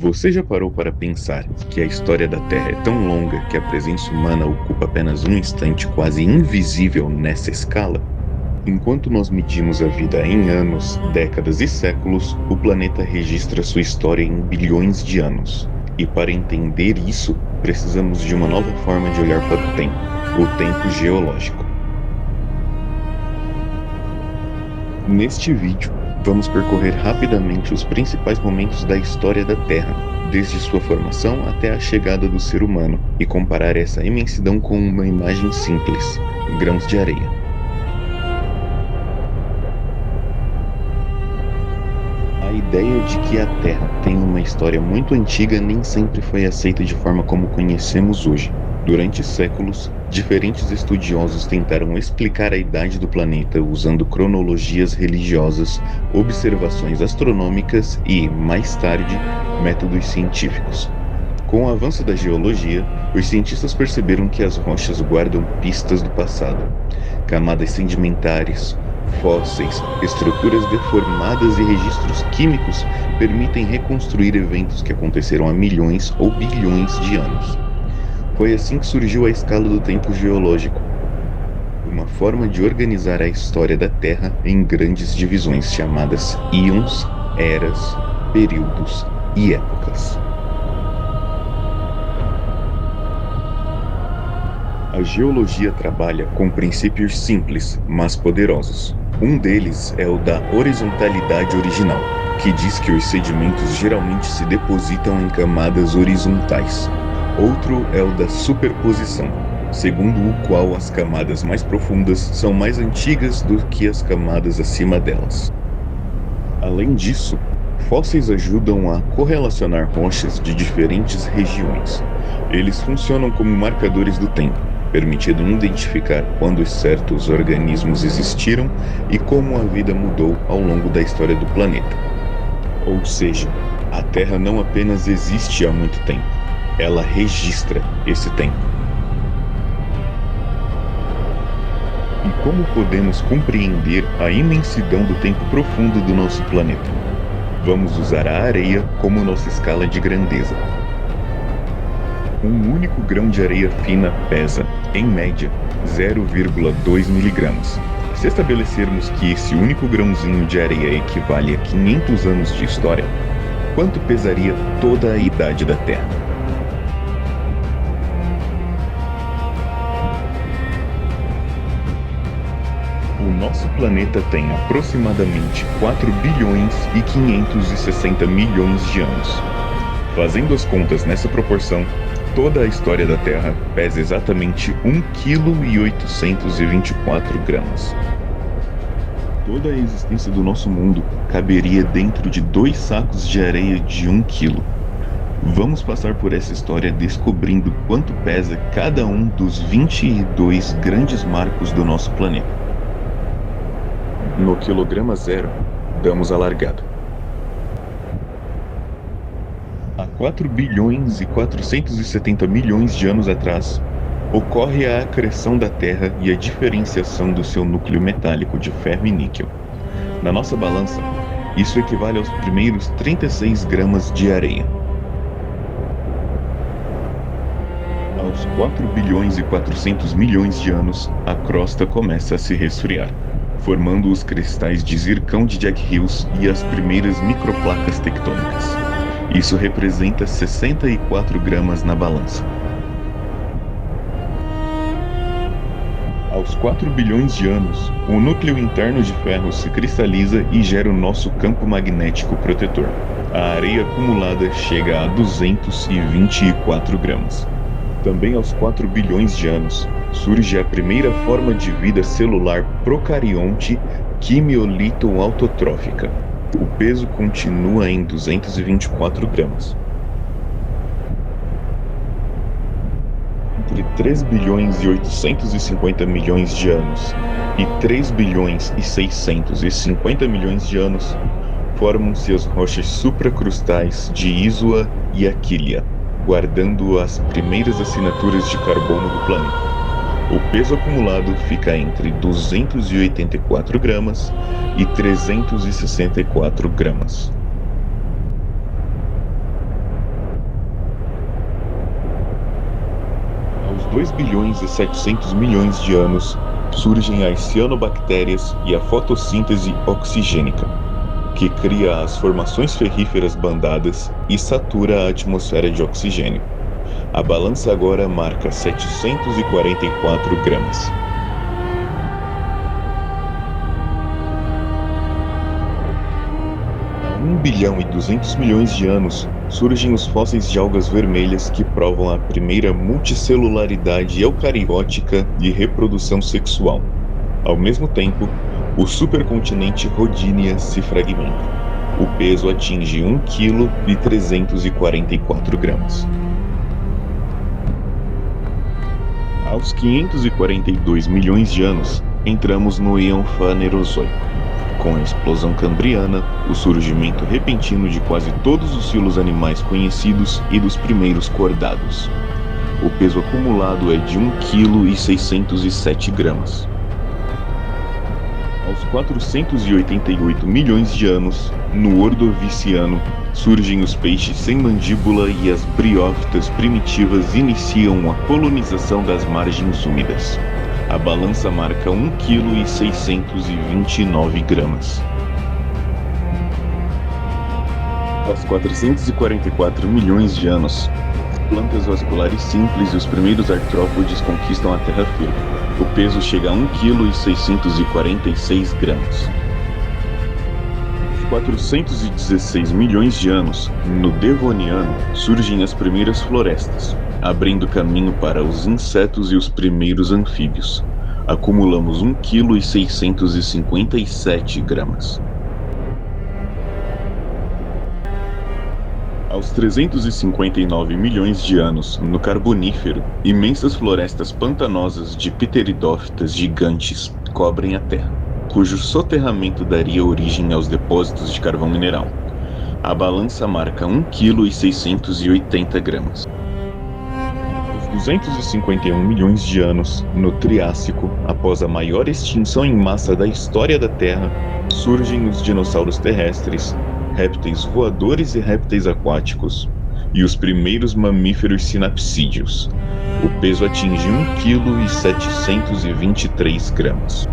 Você já parou para pensar que a história da Terra é tão longa que a presença humana ocupa apenas um instante quase invisível nessa escala? Enquanto nós medimos a vida em anos, décadas e séculos, o planeta registra sua história em bilhões de anos. E para entender isso, precisamos de uma nova forma de olhar para o tempo geológico. Neste vídeo, vamos percorrer rapidamente os principais momentos da história da Terra, desde sua formação até a chegada do ser humano, e comparar essa imensidão com uma imagem simples: grãos de areia. A ideia de que a Terra tem uma história muito antiga nem sempre foi aceita de forma como conhecemos hoje. Durante séculos, diferentes estudiosos tentaram explicar a idade do planeta usando cronologias religiosas, observações astronômicas e, mais tarde, métodos científicos. Com o avanço da geologia, os cientistas perceberam que as rochas guardam pistas do passado. Camadas sedimentares, fósseis, estruturas deformadas e registros químicos permitem reconstruir eventos que aconteceram há milhões ou bilhões de anos. Foi assim que surgiu a escala do tempo geológico, uma forma de organizar a história da Terra em grandes divisões chamadas íons, eras, períodos e épocas. A geologia trabalha com princípios simples, mas poderosos. Um deles é o da horizontalidade original, que diz que os sedimentos geralmente se depositam em camadas horizontais. Outro é o da superposição, segundo o qual as camadas mais profundas são mais antigas do que as camadas acima delas. Além disso, fósseis ajudam a correlacionar rochas de diferentes regiões. Eles funcionam como marcadores do tempo, permitindo identificar quando certos organismos existiram e como a vida mudou ao longo da história do planeta. Ou seja, a Terra não apenas existe há muito tempo, ela registra esse tempo. E como podemos compreender a imensidão do tempo profundo do nosso planeta? Vamos usar a areia como nossa escala de grandeza. Um único grão de areia fina pesa, em média, 0,2 miligramas. Se estabelecermos que esse único grãozinho de areia equivale a 500 anos de história, quanto pesaria toda a idade da Terra? O nosso planeta tem aproximadamente 4 bilhões e 560 milhões de anos. Fazendo as contas nessa proporção, toda a história da Terra pesa exatamente 1,824 kg. Toda a existência do nosso mundo caberia dentro de 2 sacos de areia de 1 kg. Vamos passar por essa história descobrindo quanto pesa cada um dos 22 grandes marcos do nosso planeta. No quilograma zero, damos a largada. Há 4 bilhões e 470 milhões de anos atrás, ocorre a acreção da Terra e a diferenciação do seu núcleo metálico de ferro e níquel. Na nossa balança, isso equivale aos primeiros 36 gramas de areia. Aos 4 bilhões e 400 milhões de anos, a crosta começa a se resfriar, formando os cristais de zircão de Jack Hills e as primeiras microplacas tectônicas. Isso representa 64 gramas na balança. Aos 4 bilhões de anos, o núcleo interno de ferro se cristaliza e gera o nosso campo magnético protetor. A areia acumulada chega a 224 gramas. Também aos 4 bilhões de anos, surge a primeira forma de vida celular procarionte quimiolito-autotrófica. O peso continua em 224 gramas. Entre 3 bilhões e 850 milhões de anos e 3 bilhões e 650 milhões de anos, formam-se as rochas supracrustais de Isua e Aquilea, guardando as primeiras assinaturas de carbono do planeta. O peso acumulado fica entre 284 gramas e 364 gramas. 2 bilhões e 700 milhões de anos, surgem as cianobactérias e a fotossíntese oxigênica, que cria as formações ferríferas bandadas e satura a atmosfera de oxigênio. A balança agora marca 744 gramas. Há 1 bilhão e 200 milhões de anos, surgem os fósseis de algas vermelhas que provam a primeira multicelularidade eucariótica e reprodução sexual. Ao mesmo tempo, o supercontinente Rodinia se fragmenta. O peso atinge 1 kg e 344 gramas. Aos 542 milhões de anos, entramos no Eão Fanerozoico. Com a explosão cambriana, o surgimento repentino de quase todos os filos animais conhecidos e dos primeiros cordados. O peso acumulado é de 1 kg e 607 gramas. Aos 488 milhões de anos, no Ordoviciano, surgem os peixes sem mandíbula e as briófitas primitivas iniciam a colonização das margens úmidas. A balança marca 1 kg e 629 gramas. Aos 444 milhões de anos, plantas vasculares simples e os primeiros artrópodes conquistam a terra firme. O peso chega a 1 kg e 646 gramas. Aos 416 milhões de anos, no Devoniano, surgem as primeiras florestas, abrindo caminho para os insetos e os primeiros anfíbios. Acumulamos 1 kg e 657 gramas. Aos 359 milhões de anos, no Carbonífero, imensas florestas pantanosas de pteridófitas gigantes cobrem a Terra, cujo soterramento daria origem aos depósitos de carvão mineral. A balança marca 1 kg e 680 gramas. Aos 251 milhões de anos, no Triássico, após a maior extinção em massa da história da Terra, surgem os dinossauros terrestres, répteis voadores e répteis aquáticos, e os primeiros mamíferos sinapsídeos. O peso atinge 1 kg e 723 gramas.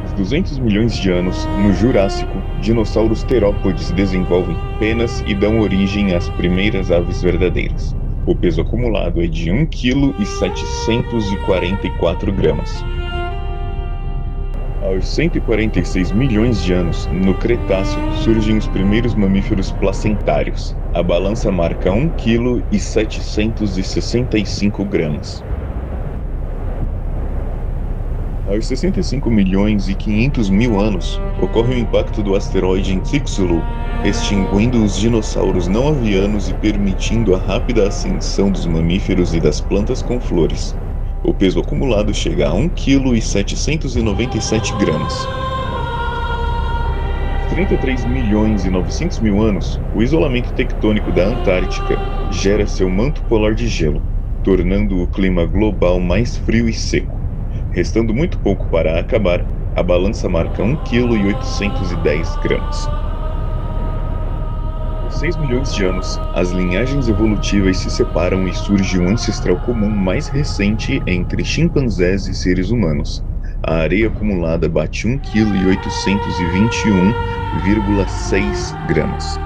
Aos 200 milhões de anos, no Jurássico, dinossauros terópodes desenvolvem penas e dão origem às primeiras aves verdadeiras. O peso acumulado é de 1 kg e 744 gramas. Aos 146 milhões de anos, no Cretáceo, surgem os primeiros mamíferos placentários. A balança marca 1 kg e 765 gramas. Aos 65 milhões e 500 mil anos, ocorre o impacto do asteroide em Chicxulub, extinguindo os dinossauros não avianos e permitindo a rápida ascensão dos mamíferos e das plantas com flores. O peso acumulado chega a 1 kg e 797 gramas. 33 milhões e 900 mil anos, o isolamento tectônico da Antártica gera seu manto polar de gelo, tornando o clima global mais frio e seco. Restando muito pouco para acabar, a balança marca 1 kg e 810 gramas. Há 6 milhões de anos, as linhagens evolutivas se separam e surge um ancestral comum mais recente entre chimpanzés e seres humanos. A areia acumulada bate 1 kg e 821,6 gramas.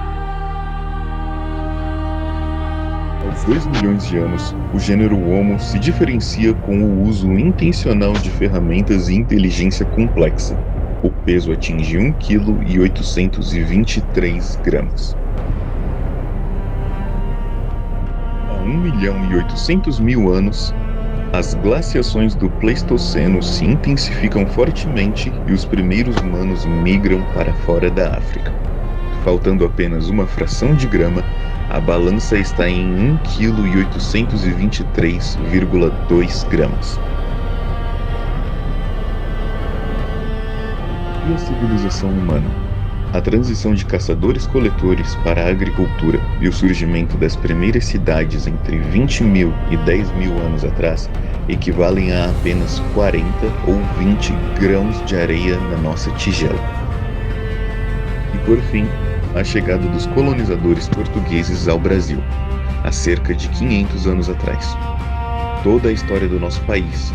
Aos 2 milhões de anos, o gênero Homo se diferencia com o uso intencional de ferramentas e inteligência complexa. O peso atinge 1 kg e 823 gramas. Há 1 milhão e 800 mil anos, as glaciações do Pleistoceno se intensificam fortemente e os primeiros humanos migram para fora da África. Faltando apenas uma fração de grama, a balança está em 1 kg e 823,2 gramas. E a civilização humana? A transição de caçadores-coletores para a agricultura e o surgimento das primeiras cidades entre 20 mil e 10 mil anos atrás equivalem a apenas 40 ou 20 grãos de areia na nossa tigela. E por fim, a chegada dos colonizadores portugueses ao Brasil. há cerca de 500 anos atrás. Toda a história do nosso país,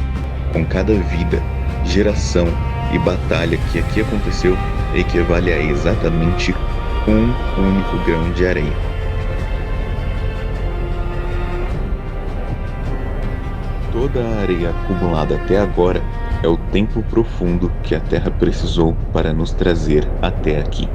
com cada vida, geração e batalha que aqui aconteceu, equivale a exatamente um único grão de areia. Toda a areia acumulada até agora é o tempo profundo que a Terra precisou para nos trazer até aqui.